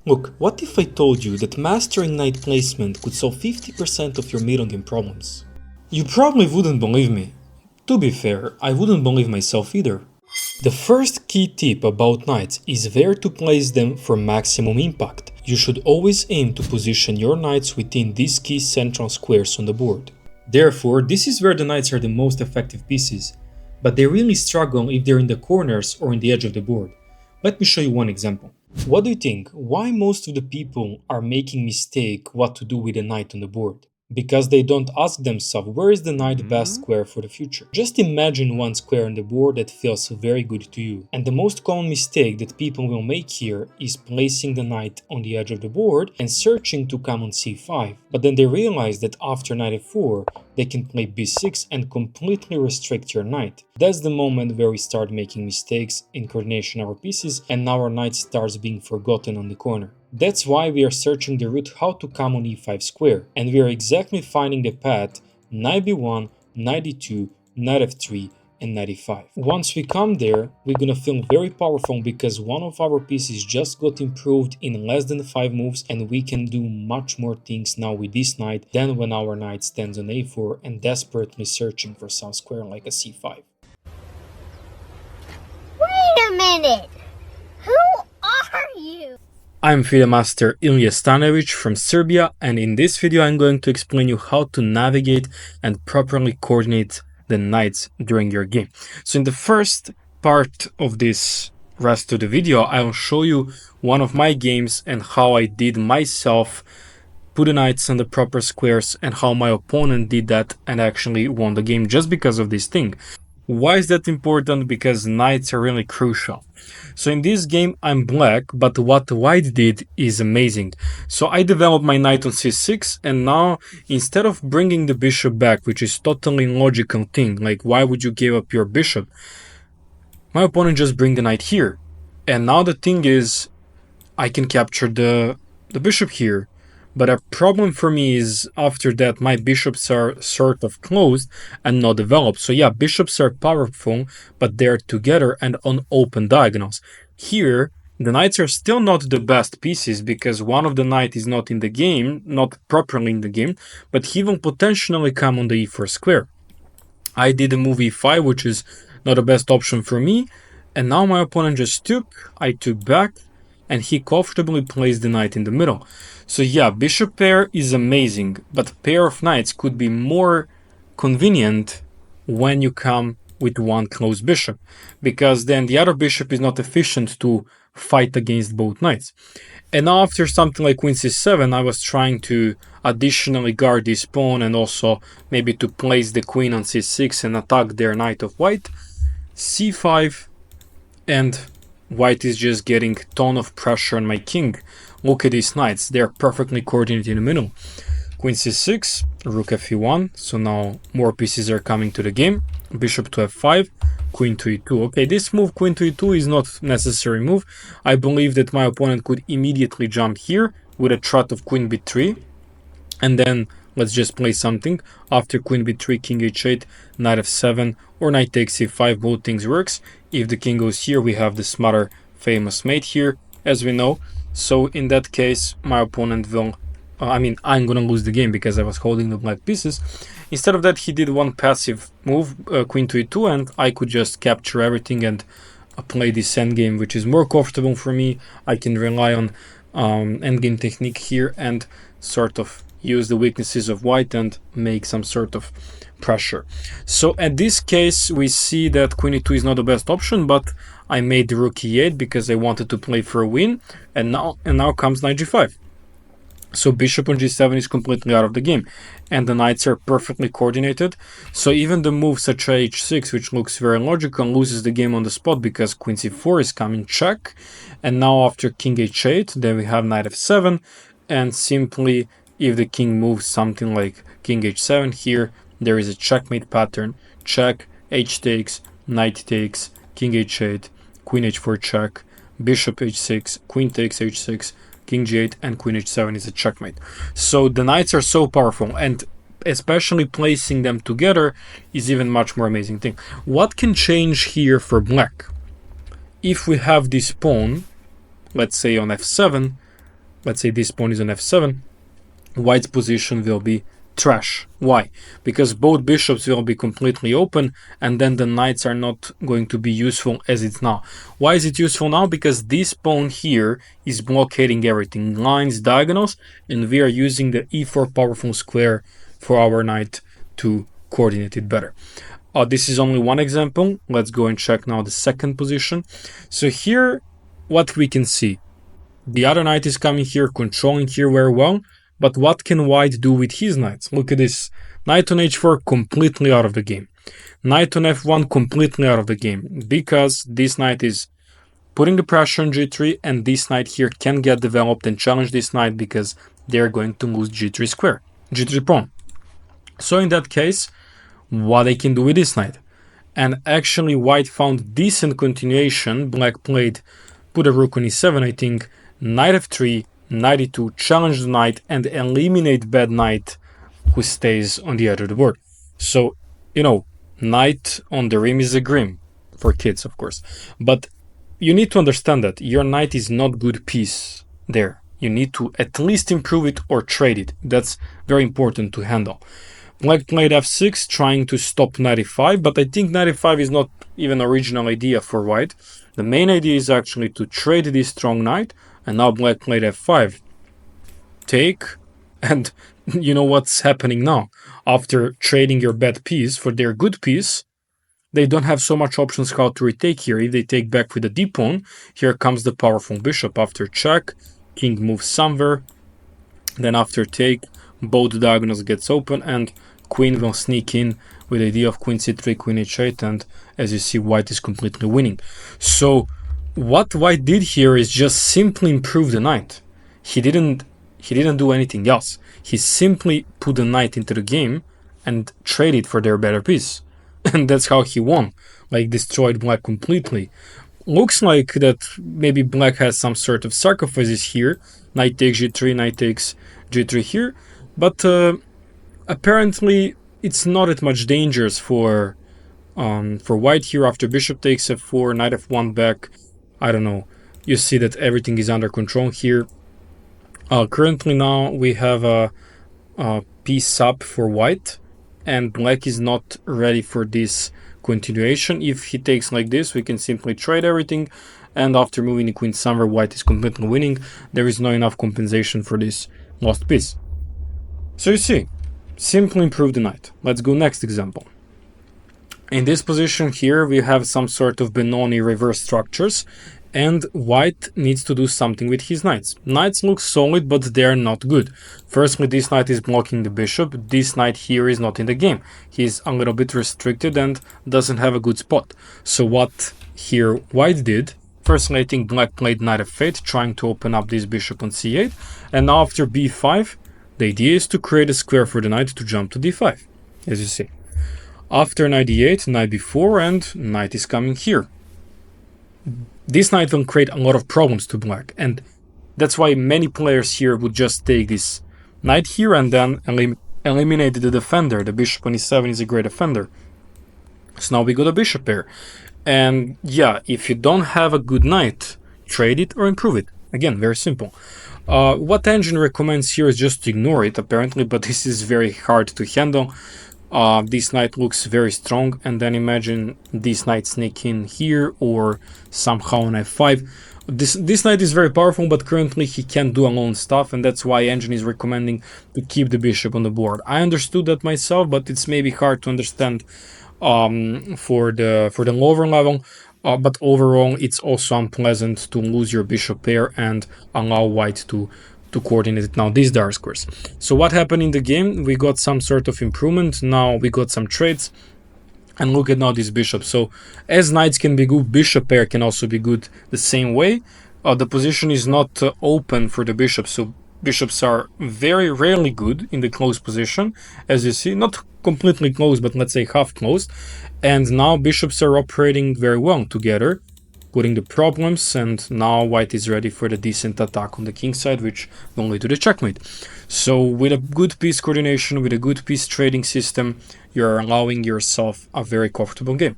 Look, what if I told you that mastering knight placement could solve 50% of your middle game problems? You probably wouldn't believe me. To be fair, I wouldn't believe myself either. The first key tip about knights is where to place them for maximum impact. You should always aim to position your knights within these key central squares on the board. Therefore, this is where the knights are the most effective pieces, but they really struggle if they're in the corners or in the edge of the board. Let me show you one example. What do you think? Why most of the people are making mistake what to do with a knight on the board? Because they don't ask themselves where is the knight best square for the future. Just imagine one square on the board that feels very good to you. And the most common mistake that people will make here is placing the knight on the edge of the board and searching to come on c5. But then they realize that after knight f4, they can play b6 and completely restrict your knight. That's the moment where we start making mistakes in coordination of our pieces and now our knight starts being forgotten on the corner. That's why we are searching the route how to come on e5 square, and we are exactly finding the path knight b1, knight d2, knight f3 and knight e5. Once we come there, we're gonna feel very powerful because one of our pieces just got improved in less than 5 moves and we can do much more things now with this knight than when our knight stands on a4 and desperately searching for some square like a c5. Wait a minute! Who are you? I'm FIDE Master Ilija Stanojevic from Serbia, and in this video I'm going to explain you how to navigate and properly coordinate the knights during your game. So in the first part of this rest of the video, I will show you one of my games and how I did myself put the knights on the proper squares and how my opponent did that and actually won the game just because of this thing. Why is that important? Because knights are really crucial. So in this game I'm black, but what white did is amazing. So I developed my knight on c6 and now instead of bringing the bishop back, which is totally illogical thing, like why would you give up your bishop? My opponent just bring the knight here. And now the thing is I can capture the bishop here. But a problem for me is after that my bishops are sort of closed and not developed. So yeah, bishops are powerful, but they're together and on open diagonals. Here, the knights are still not the best pieces because one of the knight is not in the game, not properly in the game, but he will potentially come on the e4 square. I did a move e5, which is not the best option for me, and now my opponent just took, I took back, and he comfortably placed the knight in the middle. So yeah, bishop pair is amazing, but pair of knights could be more convenient when you come with one closed bishop, because then the other bishop is not efficient to fight against both knights. And now after something like queen c7, I was trying to additionally guard this pawn and also maybe to place the queen on c6 and attack their knight of white. c5, and white is just getting ton of pressure on my king. Look at these knights, they're perfectly coordinated in the middle. Queen c6, rook fe1, so now more pieces are coming to the game. Bishop to f5, queen to e2. Okay, this move, queen to e2, is not necessary move. I believe that my opponent could immediately jump here with a threat of queen b3. And then let's just play something. After queen b3, king h8, knight f7, or knight takes c5, both things works. If the king goes here, we have the smarter famous mate here, as we know. So in that case, my opponent will, I'm gonna lose the game because I was holding the black pieces. Instead of that, he did one passive move, queen to e2, and I could just capture everything and play this endgame, which is more comfortable for me. I can rely on endgame technique here and sort of use the weaknesses of white and make some sort of pressure. So at this case, we see that queen e2 is not the best option, but I made the rook e8 because I wanted to play for a win, and now comes knight g5. So bishop on g7 is completely out of the game, and the knights are perfectly coordinated. So even the move such as h6, which looks very logical, loses the game on the spot because queen c4 is coming check. And now after king h8, then we have knight f7, and simply if the king moves something like king h7 here, there is a checkmate pattern. Check, h takes, knight takes, king h8, queen h4 check, bishop h6, queen takes h6, king g8, and queen h7 is a checkmate. So the knights are so powerful, and especially placing them together is even much more amazing thing. What can change here for black? If we have this pawn, let's say on f7, let's say this pawn is on f7, white's position will be trash. Why? Because both bishops will be completely open, and then the knights are not going to be useful as it's now. Why is it useful now? Because this pawn here is blockading everything, lines, diagonals, and we are using the e4 powerful square for our knight to coordinate it better. This is only one example. Let's go and check now the second position. So here, what we can see, the other knight is coming here, controlling here very well. But what can white do with his knights? Look at this. Knight on h4 completely out of the game. Knight on f1 completely out of the game. Because this knight is putting the pressure on g3, and this knight here can get developed and challenge this knight because they're going to lose g3 square, g3 pawn. So in that case, what they can do with this knight? And actually white found decent continuation. Black played, put a rook on e7, I think, knight f3, knight e2, challenge the knight, and eliminate bad knight who stays on the edge of the board. So, you know, knight on the rim is a grim for kids, of course. But you need to understand that your knight is not good piece there. You need to at least improve it or trade it. That's very important to handle. Black played f6, trying to stop knight e5, but I think knight e5 is not even original idea for white. The main idea is actually to trade this strong knight, and now black played f5. Take, and you know what's happening now. After trading your bad piece for their good piece, they don't have so much options how to retake here. If they take back with the d pawn, here comes the powerful bishop. After check, king moves somewhere. Then after take, both diagonals gets open, and queen will sneak in with the idea of queen c3, queen h8, and as you see, white is completely winning. So what white did here is just simply improve the knight. He didn't do anything else. He simply put the knight into the game and traded for their better piece. And that's how he won, like destroyed black completely. Looks like that maybe black has some sort of sacrifices here. Knight takes g3, knight takes g3 here. But apparently it's not that much dangerous for white here. After bishop takes f4, knight f1 back. I don't know. You see that everything is under control here. Currently now we have a piece up for white, and black is not ready for this continuation. If he takes like this, we can simply trade everything, and after moving the queen somewhere, white is completely winning. There is not enough compensation for this lost piece. So you see, simply improve the knight. Let's go next example. In this position here, we have some sort of Benoni reverse structures, and white needs to do something with his knights. Knights look solid, but they're not good. Firstly, this knight is blocking the bishop. This knight here is not in the game. He's a little bit restricted and doesn't have a good spot. So what here white did, firstly I think black played knight f8, trying to open up this bishop on c8, and now after b5, the idea is to create a square for the knight to jump to d5, as you see. After knight d8, knight b4, and knight is coming here. This knight will create a lot of problems to black, and that's why many players here would just take this knight here and then eliminate the defender. The bishop on e7 is a great defender. So now we got a bishop pair. And yeah, if you don't have a good knight, trade it or improve it. Again, very simple. What Engine recommends here is just to ignore it, apparently, but this is very hard to handle. This knight looks very strong, and then imagine this knight sneak in here or somehow on f5. This knight is very powerful, but currently he can't do alone stuff, and that's why Engine is recommending to keep the bishop on the board. I understood that myself, but it's maybe hard to understand for the lower level. But overall, it's also unpleasant to lose your bishop pair and allow white to coordinate now these dark squares. So what happened in the game? We got some sort of improvement. Now we got some trades. And look at now this bishop. So as knights can be good, bishop pair can also be good the same way. The position is not open for the bishop. So bishops are very rarely good in the close position. As you see, not completely closed, but let's say half closed. And now bishops are operating very well together, putting the problems, and now white is ready for the decent attack on the king side, which will lead to the checkmate. So with a good piece coordination, with a good piece trading system, you're allowing yourself a very comfortable game.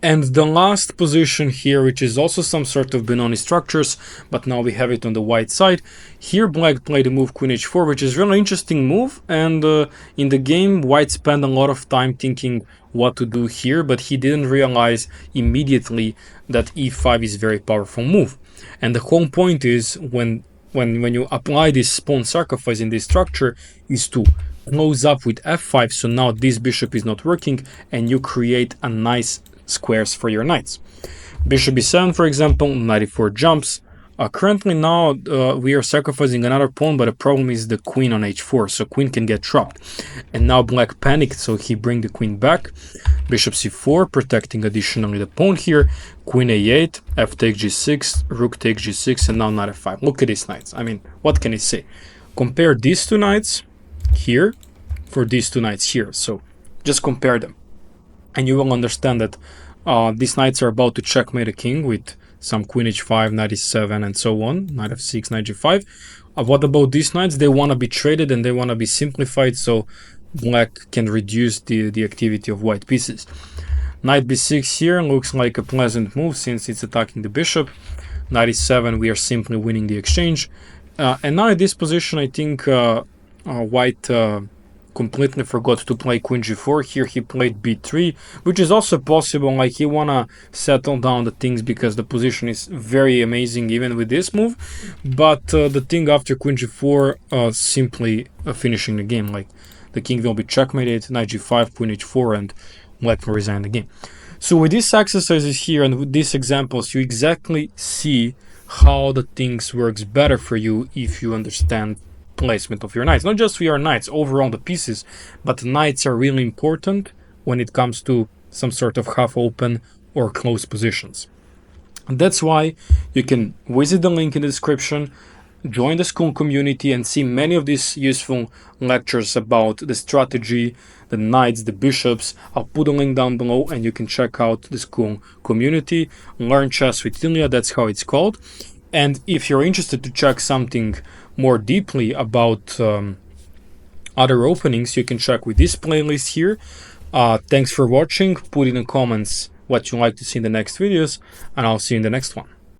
And the last position here, which is also some sort of Benoni structures, but now we have it on the white side. Here black played the move Queen h4, which is really interesting move, and in the game white spent a lot of time thinking what to do here, but he didn't realize immediately that e5 is a very powerful move. And the whole point is when you apply this pawn sacrifice in this structure is to close up with f5, so now this bishop is not working and you create a nice squares for your knights. Bishop b7, for example, knight e4 jumps. Currently now we are sacrificing another pawn, but the problem is the queen on h4, so queen can get trapped. And now black panicked, so he bring the queen back. Bishop c4, protecting additionally the pawn here. Queen a8, f takes g6, rook takes g6, and now knight f5. Look at these knights. I mean, what can I say? Compare these two knights here for these two knights here. So just compare them, and you will understand that these knights are about to checkmate a king with some queen h5, knight e7, and so on, knight f6, knight g5. What about these knights? They want to be traded and they want to be simplified, so black can reduce the activity of white pieces. Knight b6 here looks like a pleasant move since it's attacking the bishop. Knight e7, we are simply winning the exchange. And now at this position, I think white completely forgot to play queen g4. Here he played b3, which is also possible, like he wanna settle down the things because the position is very amazing even with this move. But the thing after queen g4 simply finishing the game, like the king will be checkmated, knight g5, queen h4, and black will resign the game. So with these exercises here and with these examples, you exactly see how the things works better for you if you understand placement of your knights. Not just for your knights, overall the pieces, but the knights are really important when it comes to some sort of half open or closed positions. And that's why you can visit the link in the description, join the School community, and see many of these useful lectures about the strategy, the knights, the bishops. I'll put a link down below and you can check out the School community. Learn Chess with Ilya, that's how it's called. And if you're interested to check something more deeply about other openings, you can check with this playlist here. Thanks for watching. Put in the comments what you'd like to see in the next videos, and I'll see you in the next one.